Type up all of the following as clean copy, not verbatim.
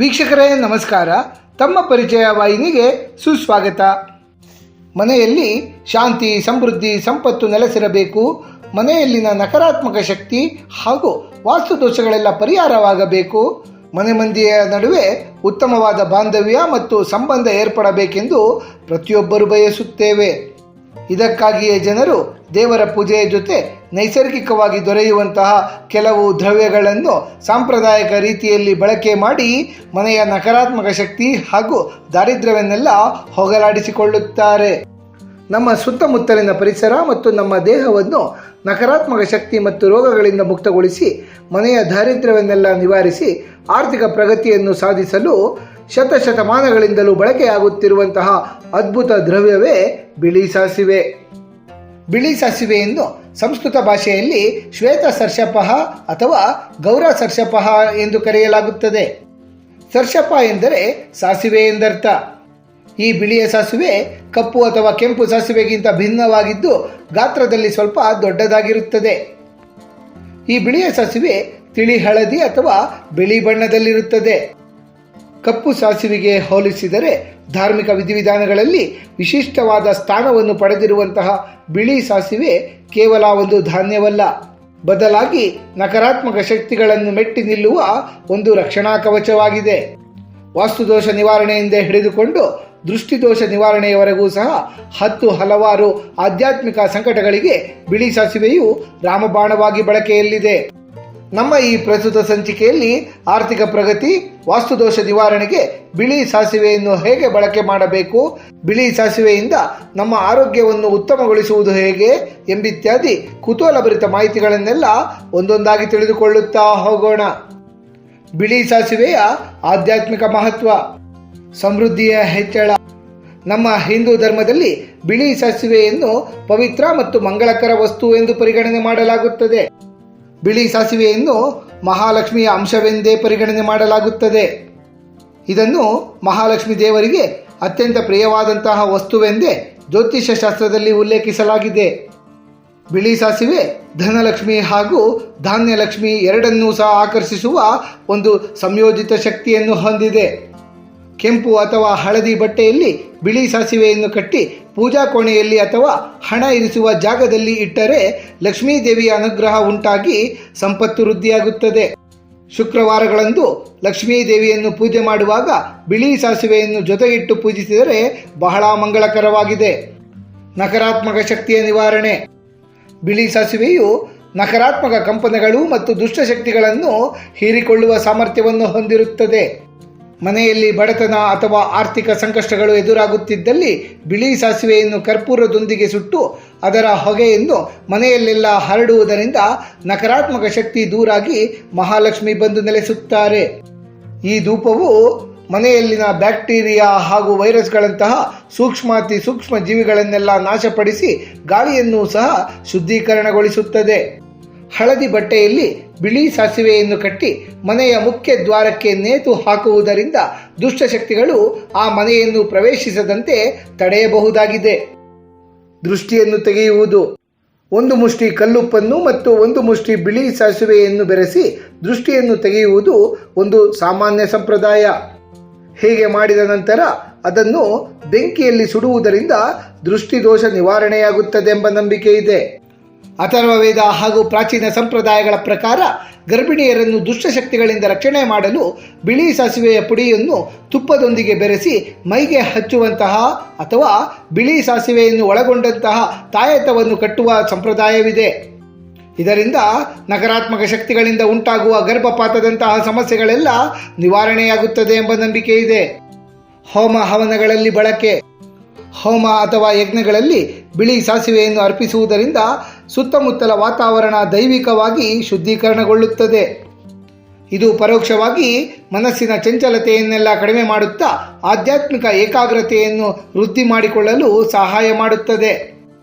ವೀಕ್ಷಕರೇ ನಮಸ್ಕಾರ. ತಮ್ಮ ಪರಿಚಯ ವಾಹಿನಿಗೆ ಸುಸ್ವಾಗತ. ಮನೆಯಲ್ಲಿ ಶಾಂತಿ, ಸಮೃದ್ಧಿ, ಸಂಪತ್ತು ನೆಲೆಸಿರಬೇಕು. ಮನೆಯಲ್ಲಿನ ನಕಾರಾತ್ಮಕ ಶಕ್ತಿ ಹಾಗೂ ವಾಸ್ತು ದೋಷಗಳೆಲ್ಲ ಪರಿಹಾರವಾಗಬೇಕು. ಮನೆ ಮಂದಿಯ ನಡುವೆ ಉತ್ತಮವಾದ ಬಾಂಧವ್ಯ ಮತ್ತು ಸಂಬಂಧ ಏರ್ಪಡಬೇಕೆಂದು ಪ್ರತಿಯೊಬ್ಬರು ಬಯಸುತ್ತೇವೆ. ಇದಕ್ಕಾಗಿಯೇ ಜನರು ದೇವರ ಪೂಜೆಯ ಜೊತೆ ನೈಸರ್ಗಿಕವಾಗಿ ದೊರೆಯುವಂತಹ ಕೆಲವು ದ್ರವ್ಯಗಳನ್ನು ಸಾಂಪ್ರದಾಯಿಕ ರೀತಿಯಲ್ಲಿ ಬಳಕೆ ಮಾಡಿ ಮನೆಯ ನಕಾರಾತ್ಮಕ ಶಕ್ತಿ ಹಾಗೂ ದಾರಿದ್ರ್ಯವನ್ನೆಲ್ಲ ಹೋಗಲಾಡಿಸಿಕೊಳ್ಳುತ್ತಾರೆ. ನಮ್ಮ ಸುತ್ತಮುತ್ತಲಿನ ಪರಿಸರ ಮತ್ತು ನಮ್ಮ ದೇಹವನ್ನು ನಕಾರಾತ್ಮಕ ಶಕ್ತಿ ಮತ್ತು ರೋಗಗಳಿಂದ ಮುಕ್ತಗೊಳಿಸಿ ಮನೆಯ ದಾರಿದ್ರ್ಯವನ್ನೆಲ್ಲ ನಿವಾರಿಸಿ ಆರ್ಥಿಕ ಪ್ರಗತಿಯನ್ನು ಸಾಧಿಸಲು ಶತಶತಮಾನಗಳಿಂದಲೂ ಬಳಕೆಯಾಗುತ್ತಿರುವಂತಹ ಅದ್ಭುತ ದ್ರವ್ಯವೇ ಬಿಳಿ ಸಾಸಿವೆ. ಬಿಳಿ ಸಾಸಿವೆಯನ್ನು ಸಂಸ್ಕೃತ ಭಾಷೆಯಲ್ಲಿ ಶ್ವೇತ ಸರ್ಷಪಃ ಅಥವಾ ಗೌರ ಸರ್ಷಪಃ ಎಂದು ಕರೆಯಲಾಗುತ್ತದೆ. ಸರ್ಷಪ ಎಂದರೆ ಸಾಸಿವೆ ಎಂದರ್ಥ. ಈ ಬಿಳಿಯ ಸಾಸಿವೆ ಕಪ್ಪು ಅಥವಾ ಕೆಂಪು ಸಾಸಿವೆಗಿಂತ ಭಿನ್ನವಾಗಿದ್ದು ಗಾತ್ರದಲ್ಲಿ ಸ್ವಲ್ಪ ದೊಡ್ಡದಾಗಿರುತ್ತದೆ. ಈ ಬಿಳಿಯ ಸಾಸಿವೆ ತಿಳಿ ಹಳದಿ ಅಥವಾ ಬಿಳಿ ಬಣ್ಣದಲ್ಲಿರುತ್ತದೆ. ಕಪ್ಪು ಸಾಸಿವೆಗೆ ಹೋಲಿಸಿದರೆ ಧಾರ್ಮಿಕ ವಿಧಿವಿಧಾನಗಳಲ್ಲಿ ವಿಶಿಷ್ಟವಾದ ಸ್ಥಾನವನ್ನು ಪಡೆದಿರುವಂತಹ ಬಿಳಿ ಸಾಸಿವೆ ಕೇವಲ ಒಂದು ಧಾನ್ಯವಲ್ಲ, ಬದಲಾಗಿ ನಕಾರಾತ್ಮಕ ಶಕ್ತಿಗಳನ್ನು ಮೆಟ್ಟಿ ನಿಲ್ಲುವ ಒಂದು ರಕ್ಷಣಾ ಕವಚವಾಗಿದೆ. ವಾಸ್ತುದೋಷ ನಿವಾರಣೆಯಿಂದ ಹಿಡಿದುಕೊಂಡು ದೃಷ್ಟಿದೋಷ ನಿವಾರಣೆಯವರೆಗೂ ಸಹ ಹಲವಾರು ಆಧ್ಯಾತ್ಮಿಕ ಸಂಕಟಗಳಿಗೆ ಬಿಳಿ ಸಾಸಿವೆಯು ರಾಮಬಾಣವಾಗಿ ಬಳಕೆಯಲ್ಲಿದೆ. ನಮ್ಮ ಈ ಪ್ರಸ್ತುತ ಸಂಚಿಕೆಯಲ್ಲಿ ಆರ್ಥಿಕ ಪ್ರಗತಿ, ವಾಸ್ತುದೋಷ ನಿವಾರಣೆಗೆ ಬಿಳಿ ಸಾಸಿವೆಯನ್ನು ಹೇಗೆ ಬಳಕೆ ಮಾಡಬೇಕು, ಬಿಳಿ ಸಾಸಿವೆಯಿಂದ ನಮ್ಮ ಆರೋಗ್ಯವನ್ನು ಉತ್ತಮಗೊಳಿಸುವುದು ಹೇಗೆ ಎಂಬಿತ್ಯಾದಿ ಕುತೂಹಲಭರಿತ ಮಾಹಿತಿಗಳನ್ನೆಲ್ಲ ಒಂದೊಂದಾಗಿ ತಿಳಿದುಕೊಳ್ಳುತ್ತಾ ಹೋಗೋಣ. ಬಿಳಿ ಸಾಸಿವೆಯ ಆಧ್ಯಾತ್ಮಿಕ ಮಹತ್ವ, ಸಮೃದ್ಧಿಯ ಹೆಚ್ಚಳ. ನಮ್ಮ ಹಿಂದೂ ಧರ್ಮದಲ್ಲಿ ಬಿಳಿ ಸಾಸಿವೆಯನ್ನು ಪವಿತ್ರ ಮತ್ತು ಮಂಗಳಕರ ವಸ್ತು ಎಂದು ಪರಿಗಣನೆ ಮಾಡಲಾಗುತ್ತದೆ. ಬಿಳಿ ಸಾಸಿವೆಯನ್ನು ಮಹಾಲಕ್ಷ್ಮಿಯ ಅಂಶವೆಂದೇ ಪರಿಗಣನೆ ಮಾಡಲಾಗುತ್ತದೆ. ಇದನ್ನು ಮಹಾಲಕ್ಷ್ಮಿ ದೇವರಿಗೆ ಅತ್ಯಂತ ಪ್ರಿಯವಾದಂತಹ ವಸ್ತುವೆಂದೇ ಜ್ಯೋತಿಷ್ಯ ಶಾಸ್ತ್ರದಲ್ಲಿ ಉಲ್ಲೇಖಿಸಲಾಗಿದೆ. ಬಿಳಿ ಸಾಸಿವೆ ಧನಲಕ್ಷ್ಮಿ ಹಾಗೂ ಧಾನ್ಯಲಕ್ಷ್ಮಿ ಎರಡನ್ನೂ ಸಹ ಆಕರ್ಷಿಸುವ ಒಂದು ಸಂಯೋಜಿತ ಶಕ್ತಿಯನ್ನು ಹೊಂದಿದೆ. ಕೆಂಪು ಅಥವಾ ಹಳದಿ ಬಟ್ಟೆಯಲ್ಲಿ ಬಿಳಿ ಸಾಸಿವೆಯನ್ನು ಕಟ್ಟಿ ಪೂಜಾ ಕೋಣೆಯಲ್ಲಿ ಅಥವಾ ಹಣ ಇರಿಸುವ ಜಾಗದಲ್ಲಿ ಇಟ್ಟರೆ ಲಕ್ಷ್ಮೀ ದೇವಿಯ ಅನುಗ್ರಹ ಉಂಟಾಗಿ ಸಂಪತ್ತು ವೃದ್ಧಿಯಾಗುತ್ತದೆ. ಶುಕ್ರವಾರಗಳಂದು ಲಕ್ಷ್ಮೀ ದೇವಿಯನ್ನು ಪೂಜೆ ಮಾಡುವಾಗ ಬಿಳಿ ಸಾಸಿವೆಯನ್ನು ಜೊತೆಗಿಟ್ಟು ಪೂಜಿಸಿದರೆ ಬಹಳ ಮಂಗಳಕರವಾಗಿದೆ. ನಕಾರಾತ್ಮಕ ಶಕ್ತಿಯ ನಿವಾರಣೆ. ಬಿಳಿ ಸಾಸಿವೆಯು ನಕಾರಾತ್ಮಕ ಕಂಪನಗಳು ಮತ್ತು ದುಷ್ಟಶಕ್ತಿಗಳನ್ನು ಹೀರಿಕೊಳ್ಳುವ ಸಾಮರ್ಥ್ಯವನ್ನು ಹೊಂದಿರುತ್ತದೆ. ಮನೆಯಲ್ಲಿ ಬಡತನ ಅಥವಾ ಆರ್ಥಿಕ ಸಂಕಷ್ಟಗಳು ಎದುರಾಗುತ್ತಿದ್ದಲ್ಲಿ ಬಿಳಿ ಸಾಸಿವೆಯನ್ನು ಕರ್ಪೂರದೊಂದಿಗೆ ಸುಟ್ಟು ಅದರ ಹೊಗೆಯನ್ನು ಮನೆಯಲ್ಲೆಲ್ಲ ಹರಡುವುದರಿಂದ ನಕಾರಾತ್ಮಕ ಶಕ್ತಿ ದೂರಾಗಿ ಮಹಾಲಕ್ಷ್ಮಿ ಬಂದು ನೆಲೆಸುತ್ತಾರೆ. ಈ ಧೂಪವು ಮನೆಯಲ್ಲಿನ ಬ್ಯಾಕ್ಟೀರಿಯಾ ಹಾಗೂ ವೈರಸ್ಗಳಂತಹ ಸೂಕ್ಷ್ಮ ಜೀವಿಗಳನ್ನೆಲ್ಲ ನಾಶಪಡಿಸಿ ಗಾಳಿಯನ್ನು ಸಹ ಶುದ್ಧೀಕರಣಗೊಳಿಸುತ್ತದೆ. ಹಳದಿ ಬಟ್ಟೆಯಲ್ಲಿ ಬಿಳಿ ಸಾಸಿವೆಯನ್ನು ಕಟ್ಟಿ ಮನೆಯ ಮುಖ್ಯ ದ್ವಾರಕ್ಕೆ ನೇತು ಹಾಕುವುದರಿಂದ ದುಷ್ಟಶಕ್ತಿಗಳು ಆ ಮನೆಯನ್ನು ಪ್ರವೇಶಿಸದಂತೆ ತಡೆಯಬಹುದಾಗಿದೆ. ದೃಷ್ಟಿಯನ್ನು ತೆಗೆಯುವುದು. ಒಂದು ಮುಷ್ಟಿ ಕಲ್ಲುಪ್ಪನ್ನು ಮತ್ತು ಒಂದು ಮುಷ್ಟಿ ಬಿಳಿ ಸಾಸಿವೆಯನ್ನು ಬೆರೆಸಿ ದೃಷ್ಟಿಯನ್ನು ತೆಗೆಯುವುದು ಒಂದು ಸಾಮಾನ್ಯ ಸಂಪ್ರದಾಯ. ಹೀಗೆ ಮಾಡಿದ ನಂತರ ಅದನ್ನು ಬೆಂಕಿಯಲ್ಲಿ ಸುಡುವುದರಿಂದ ದೃಷ್ಟಿದೋಷ ನಿವಾರಣೆಯಾಗುತ್ತದೆಂಬ ನಂಬಿಕೆ ಇದೆ. ಅಥರ್ವವೇದ ಹಾಗೂ ಪ್ರಾಚೀನ ಸಂಪ್ರದಾಯಗಳ ಪ್ರಕಾರ ಗರ್ಭಿಣಿಯರನ್ನು ದುಷ್ಟಶಕ್ತಿಗಳಿಂದ ರಕ್ಷಣೆ ಮಾಡಲು ಬಿಳಿ ಸಾಸಿವೆಯ ಪುಡಿಯನ್ನು ತುಪ್ಪದೊಂದಿಗೆ ಬೆರೆಸಿ ಮೈಗೆ ಹಚ್ಚುವಂತಹ ಅಥವಾ ಬಿಳಿ ಸಾಸಿವೆಯನ್ನು ಒಳಗೊಂಡಂತಹ ತಾಯತವನ್ನು ಕಟ್ಟುವ ಸಂಪ್ರದಾಯವಿದೆ. ಇದರಿಂದ ನಕಾರಾತ್ಮಕ ಶಕ್ತಿಗಳಿಂದ ಉಂಟಾಗುವ ಗರ್ಭಪಾತದಂತಹ ಸಮಸ್ಯೆಗಳೆಲ್ಲ ನಿವಾರಣೆಯಾಗುತ್ತದೆ ಎಂಬ ನಂಬಿಕೆ ಇದೆ. ಹೋಮ ಹವನಗಳಲ್ಲಿ ಬಳಕೆ. ಹೋಮ ಅಥವಾ ಯಜ್ಞಗಳಲ್ಲಿ ಬಿಳಿ ಸಾಸಿವೆಯನ್ನು ಅರ್ಪಿಸುವುದರಿಂದ ಸುತ್ತಮುತ್ತಲ ವಾತಾವರಣ ದೈವಿಕವಾಗಿ ಶುದ್ಧೀಕರಣಗೊಳ್ಳುತ್ತದೆ. ಇದು ಪರೋಕ್ಷವಾಗಿ ಮನಸ್ಸಿನ ಚಂಚಲತೆಯನ್ನೆಲ್ಲ ಕಡಿಮೆ ಮಾಡುತ್ತಾ ಆಧ್ಯಾತ್ಮಿಕ ಏಕಾಗ್ರತೆಯನ್ನು ವೃದ್ಧಿ ಮಾಡಿಕೊಳ್ಳಲು ಸಹಾಯ ಮಾಡುತ್ತದೆ.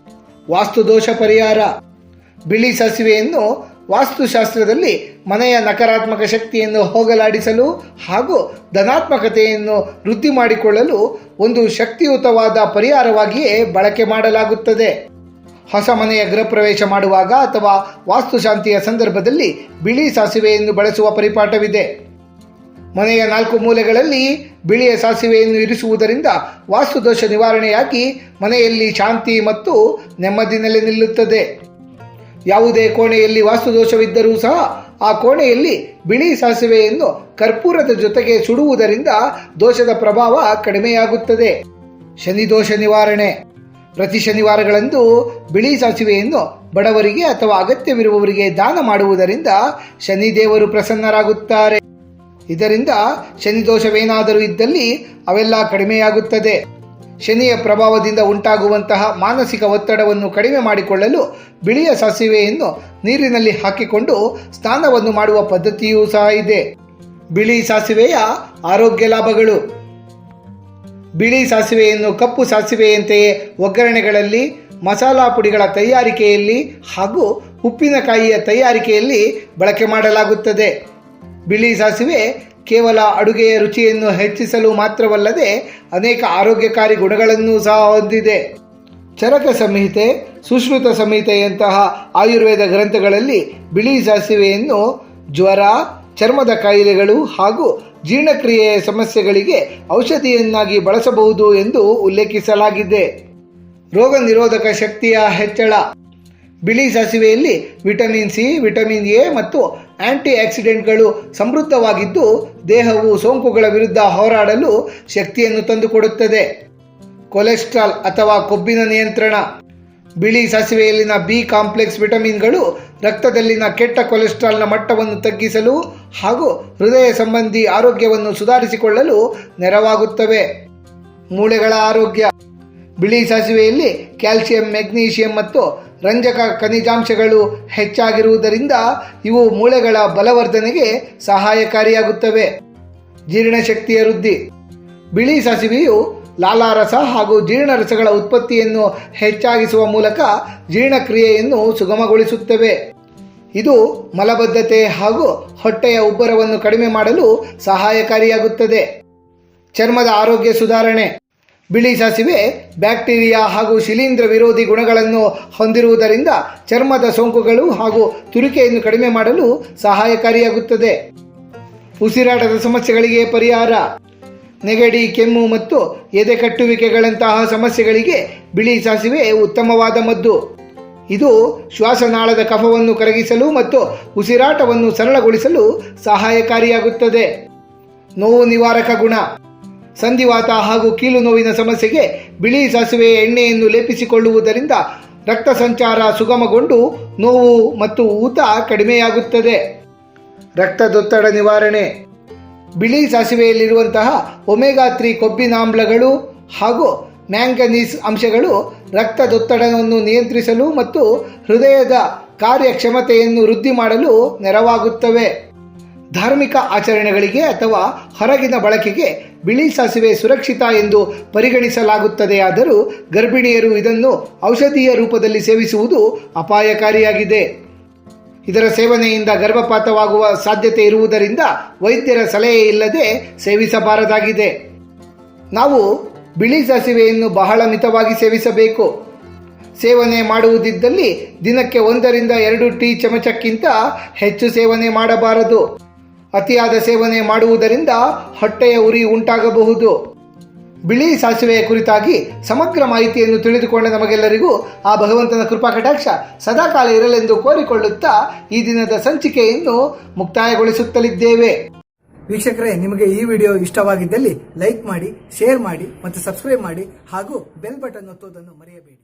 ವಾಸ್ತುದೋಷ ಪರಿಹಾರ. ಬಿಳಿ ಸಾಸಿವೆಯನ್ನು ವಾಸ್ತುಶಾಸ್ತ್ರದಲ್ಲಿ ಮನೆಯ ನಕಾರಾತ್ಮಕ ಶಕ್ತಿಯನ್ನು ಹೋಗಲಾಡಿಸಲು ಹಾಗೂ ಧನಾತ್ಮಕತೆಯನ್ನು ವೃದ್ಧಿ ಮಾಡಿಕೊಳ್ಳಲು ಒಂದು ಶಕ್ತಿಯುತವಾದ ಪರಿಹಾರವಾಗಿಯೇ ಬಳಕೆ ಮಾಡಲಾಗುತ್ತದೆ. ಹೊಸ ಮನೆಯ ಗೃಹ ಪ್ರವೇಶ ಮಾಡುವಾಗ ಅಥವಾ ವಾಸ್ತುಶಾಂತಿಯ ಸಂದರ್ಭದಲ್ಲಿ ಬಿಳಿ ಸಾಸಿವೆಯನ್ನು ಬಳಸುವ ಪರಿಪಾಠವಿದೆ. ಮನೆಯ 4 ಮೂಲೆಗಳಲ್ಲಿ ಬಿಳಿಯ ಸಾಸಿವೆಯನ್ನು ಇರಿಸುವುದರಿಂದ ವಾಸ್ತುದೋಷ ನಿವಾರಣೆಯಾಗಿ ಮನೆಯಲ್ಲಿ ಶಾಂತಿ ಮತ್ತು ನೆಮ್ಮದಿ ನೆಲೆ ನಿಲ್ಲುತ್ತದೆ. ಯಾವುದೇ ಕೋಣೆಯಲ್ಲಿ ವಾಸ್ತುದೋಷವಿದ್ದರೂ ಸಹ ಆ ಕೋಣೆಯಲ್ಲಿ ಬಿಳಿ ಸಾಸಿವೆಯನ್ನು ಕರ್ಪೂರದ ಜೊತೆಗೆ ಸುಡುವುದರಿಂದ ದೋಷದ ಪ್ರಭಾವ ಕಡಿಮೆಯಾಗುತ್ತದೆ. ಶನಿದೋಷ ನಿವಾರಣೆ. ಪ್ರತಿ ಶನಿವಾರಗಳಂದು ಬಿಳಿ ಸಾಸಿವೆಯನ್ನು ಬಡವರಿಗೆ ಅಥವಾ ಅಗತ್ಯವಿರುವವರಿಗೆ ದಾನ ಮಾಡುವುದರಿಂದ ಶನಿದೇವರು ಪ್ರಸನ್ನರಾಗುತ್ತಾರೆ. ಇದರಿಂದ ಶನಿದೋಷವೇನಾದರೂ ಇದ್ದಲ್ಲಿ ಅವೆಲ್ಲ ಕಡಿಮೆಯಾಗುತ್ತದೆ. ಶನಿಯ ಪ್ರಭಾವದಿಂದ ಉಂಟಾಗುವಂತಹ ಮಾನಸಿಕ ಒತ್ತಡವನ್ನು ಕಡಿಮೆ ಮಾಡಿಕೊಳ್ಳಲು ಬಿಳಿಯ ಸಾಸಿವೆಯನ್ನು ನೀರಿನಲ್ಲಿ ಹಾಕಿಕೊಂಡು ಸ್ನಾನವನ್ನು ಮಾಡುವ ಪದ್ಧತಿಯೂ ಸಹ ಇದೆ. ಬಿಳಿ ಸಾಸಿವೆಯ ಆರೋಗ್ಯ ಲಾಭಗಳು. ಬಿಳಿ ಸಾಸಿವೆಯನ್ನು ಕಪ್ಪು ಸಾಸಿವೆಯಂತೆಯೇ ಒಗ್ಗರಣೆಗಳಲ್ಲಿ, ಮಸಾಲಾ ಪುಡಿಗಳ ತಯಾರಿಕೆಯಲ್ಲಿ ಹಾಗೂ ಉಪ್ಪಿನಕಾಯಿಯ ತಯಾರಿಕೆಯಲ್ಲಿ ಬಳಕೆ ಮಾಡಲಾಗುತ್ತದೆ. ಬಿಳಿ ಸಾಸಿವೆ ಕೇವಲ ಅಡುಗೆಯ ರುಚಿಯನ್ನು ಹೆಚ್ಚಿಸಲು ಮಾತ್ರವಲ್ಲದೆ ಅನೇಕ ಆರೋಗ್ಯಕಾರಿ ಗುಣಗಳನ್ನು ಸಹ ಹೊಂದಿದೆ. ಚರಕ ಸಂಹಿತೆ, ಸುಶ್ರುತ ಸಂಹಿತೆಯಂತಹ ಆಯುರ್ವೇದ ಗ್ರಂಥಗಳಲ್ಲಿ ಬಿಳಿ ಸಾಸಿವೆಯನ್ನು ಜ್ವರ, ಚರ್ಮದ ಕಾಯಿಲೆಗಳು ಹಾಗೂ ಜೀರ್ಣಕ್ರಿಯೆಯ ಸಮಸ್ಯೆಗಳಿಗೆ ಔಷಧಿಯನ್ನಾಗಿ ಬಳಸಬಹುದು ಎಂದು ಉಲ್ಲೇಖಿಸಲಾಗಿದೆ. ರೋಗ ನಿರೋಧಕ ಶಕ್ತಿಯ ಹೆಚ್ಚಳ. ಬಿಳಿ ಸಾಸಿವೆಯಲ್ಲಿ ವಿಟಮಿನ್ ಸಿ, ವಿಟಮಿನ್ ಎ ಮತ್ತು ಆಂಟಿ ಆಕ್ಸಿಡೆಂಟ್ಗಳು ಸಮೃದ್ಧವಾಗಿದ್ದು ದೇಹವು ಸೋಂಕುಗಳ ವಿರುದ್ಧ ಹೋರಾಡಲು ಶಕ್ತಿಯನ್ನು ತಂದುಕೊಡುತ್ತದೆ. ಕೊಲೆಸ್ಟ್ರಾಲ್ ಅಥವಾ ಕೊಬ್ಬಿನ ನಿಯಂತ್ರಣ. ಬಿಳಿ ಸಾಸಿವೆಯಲ್ಲಿನ ಬಿ ಕಾಂಪ್ಲೆಕ್ಸ್ ವಿಟಮಿನ್ಗಳು ರಕ್ತದಲ್ಲಿನ ಕೆಟ್ಟ ಕೊಲೆಸ್ಟ್ರಾಲ್ನ ಮಟ್ಟವನ್ನು ತಗ್ಗಿಸಲು ಹಾಗೂ ಹೃದಯ ಸಂಬಂಧಿ ಆರೋಗ್ಯವನ್ನು ಸುಧಾರಿಸಿಕೊಳ್ಳಲು ನೆರವಾಗುತ್ತವೆ. ಮೂಳೆಗಳ ಆರೋಗ್ಯ. ಬಿಳಿ ಸಾಸಿವೆಯಲ್ಲಿ ಕ್ಯಾಲ್ಸಿಯಂ, ಮೆಗ್ನೀಷಿಯಂ ಮತ್ತು ರಂಜಕ ಖನಿಜಾಂಶಗಳು ಹೆಚ್ಚಾಗಿರುವುದರಿಂದ ಇವು ಮೂಳೆಗಳ ಬಲವರ್ಧನೆಗೆ ಸಹಾಯಕಾರಿಯಾಗುತ್ತವೆ. ಜೀರ್ಣಶಕ್ತಿಯ ವೃದ್ಧಿ. ಬಿಳಿ ಸಾಸಿವೆಯು ಲಾಲಾರಸ ಹಾಗೂ ಜೀರ್ಣರಸಗಳ ಉತ್ಪತ್ತಿಯನ್ನು ಹೆಚ್ಚಾಗಿಸುವ ಮೂಲಕ ಜೀರ್ಣಕ್ರಿಯೆಯನ್ನು ಸುಗಮಗೊಳಿಸುತ್ತವೆ. ಇದು ಮಲಬದ್ಧತೆ ಹಾಗೂ ಹೊಟ್ಟೆಯ ಉಬ್ಬರವನ್ನು ಕಡಿಮೆ ಮಾಡಲು ಸಹಾಯಕಾರಿಯಾಗುತ್ತದೆ. ಚರ್ಮದ ಆರೋಗ್ಯ ಸುಧಾರಣೆ. ಬಿಳಿ ಸಾಸಿವೆ ಬ್ಯಾಕ್ಟೀರಿಯಾ ಹಾಗೂ ಶಿಲೀಂಧ್ರ ವಿರೋಧಿ ಗುಣಗಳನ್ನು ಹೊಂದಿರುವುದರಿಂದ ಚರ್ಮದ ಸೋಂಕುಗಳು ಹಾಗೂ ತುರಿಕೆಯನ್ನು ಕಡಿಮೆ ಮಾಡಲು ಸಹಾಯಕಾರಿಯಾಗುತ್ತದೆ. ಉಸಿರಾಟದ ಸಮಸ್ಯೆಗಳಿಗೆ ಪರಿಹಾರ. ನೆಗಡಿ, ಕೆಮ್ಮು ಮತ್ತು ಎದೆ ಕಟ್ಟುವಿಕೆಗಳಂತಹ ಸಮಸ್ಯೆಗಳಿಗೆ ಬಿಳಿ ಸಾಸಿವೆ ಉತ್ತಮವಾದ ಮದ್ದು. ಇದು ಶ್ವಾಸನಾಳದ ಕಫವನ್ನು ಕರಗಿಸಲು ಮತ್ತು ಉಸಿರಾಟವನ್ನು ಸರಳಗೊಳಿಸಲು ಸಹಾಯಕಾರಿಯಾಗುತ್ತದೆ. ನೋವು ನಿವಾರಕ ಗುಣ. ಸಂಧಿವಾತ ಹಾಗೂ ಕೀಲು ನೋವಿನ ಸಮಸ್ಯೆಗೆ ಬಿಳಿ ಸಾಸಿವೆಯ ಎಣ್ಣೆಯನ್ನು ಲೇಪಿಸಿಕೊಳ್ಳುವುದರಿಂದ ರಕ್ತ ಸಂಚಾರ ಸುಗಮಗೊಂಡು ನೋವು ಮತ್ತು ಊತ ಕಡಿಮೆಯಾಗುತ್ತದೆ. ರಕ್ತದೊತ್ತಡ ನಿವಾರಣೆ. ಬಿಳಿ ಸಾಸಿವೆಯಲ್ಲಿರುವಂತಹ ಒಮೆಗಾ 3 ಕೊಬ್ಬಿನಾಮ್ಲಗಳು ಹಾಗೂ ಮ್ಯಾಂಗನೀಸ್ ಅಂಶಗಳು ರಕ್ತದೊತ್ತಡವನ್ನು ನಿಯಂತ್ರಿಸಲು ಮತ್ತು ಹೃದಯದ ಕಾರ್ಯಕ್ಷಮತೆಯನ್ನು ವೃದ್ಧಿ ಮಾಡಲು ನೆರವಾಗುತ್ತವೆ. ಧಾರ್ಮಿಕ ಆಚರಣೆಗಳಿಗೆ ಅಥವಾ ಹೊರಗಿನ ಬಳಕೆಗೆ ಬಿಳಿ ಸಾಸಿವೆ ಸುರಕ್ಷಿತ ಎಂದು ಪರಿಗಣಿಸಲಾಗುತ್ತದೆಯಾದರೂ ಗರ್ಭಿಣಿಯರು ಇದನ್ನು ಔಷಧೀಯ ರೂಪದಲ್ಲಿ ಸೇವಿಸುವುದು ಅಪಾಯಕಾರಿಯಾಗಿದೆ. ಇದರ ಸೇವನೆಯಿಂದ ಗರ್ಭಪಾತವಾಗುವ ಸಾಧ್ಯತೆ ಇರುವುದರಿಂದ ವೈದ್ಯರ ಸಲಹೆ ಇಲ್ಲದೆ ಸೇವಿಸಬಾರದಾಗಿದೆ. ನಾವು ಬಿಳಿ ಸಾಸಿವೆಯನ್ನು ಬಹಳ ಮಿತವಾಗಿ ಸೇವಿಸಬೇಕು. ಸೇವನೆ ಮಾಡುವುದಿದ್ದಲ್ಲಿ ದಿನಕ್ಕೆ 1 ರಿಂದ 2 ಟೀ ಚಮಚಕ್ಕಿಂತ ಹೆಚ್ಚು ಸೇವನೆ ಮಾಡಬಾರದು. ಅತಿಯಾದ ಸೇವನೆ ಮಾಡುವುದರಿಂದ ಹೊಟ್ಟೆಯ ಉರಿ ಉಂಟಾಗಬಹುದು. ಬಿಳಿ ಸಾಸಿವೆಯ ಕುರಿತಾಗಿ ಸಮಗ್ರ ಮಾಹಿತಿಯನ್ನು ತಿಳಿದುಕೊಂಡ ನಮಗೆಲ್ಲರಿಗೂ ಆ ಭಗವಂತನ ಕೃಪಾ ಕಟಾಕ್ಷ ಸದಾಕಾಲ ಇರಲೆಂದು ಕೋರಿಕೊಳ್ಳುತ್ತಾ ಈ ದಿನದ ಸಂಚಿಕೆಯನ್ನು ಮುಕ್ತಾಯಗೊಳಿಸುತ್ತಲಿದ್ದೇವೆ. ವೀಕ್ಷಕರೇ, ನಿಮಗೆ ಈ ವಿಡಿಯೋ ಇಷ್ಟವಾಗಿದ್ದಲ್ಲಿ ಲೈಕ್ ಮಾಡಿ, ಶೇರ್ ಮಾಡಿ ಮತ್ತು ಸಬ್ಸ್ಕ್ರೈಬ್ ಮಾಡಿ ಹಾಗೂ ಬೆಲ್ ಬಟನ್ ಒತ್ತುವುದನ್ನು ಮರೆಯಬೇಡಿ.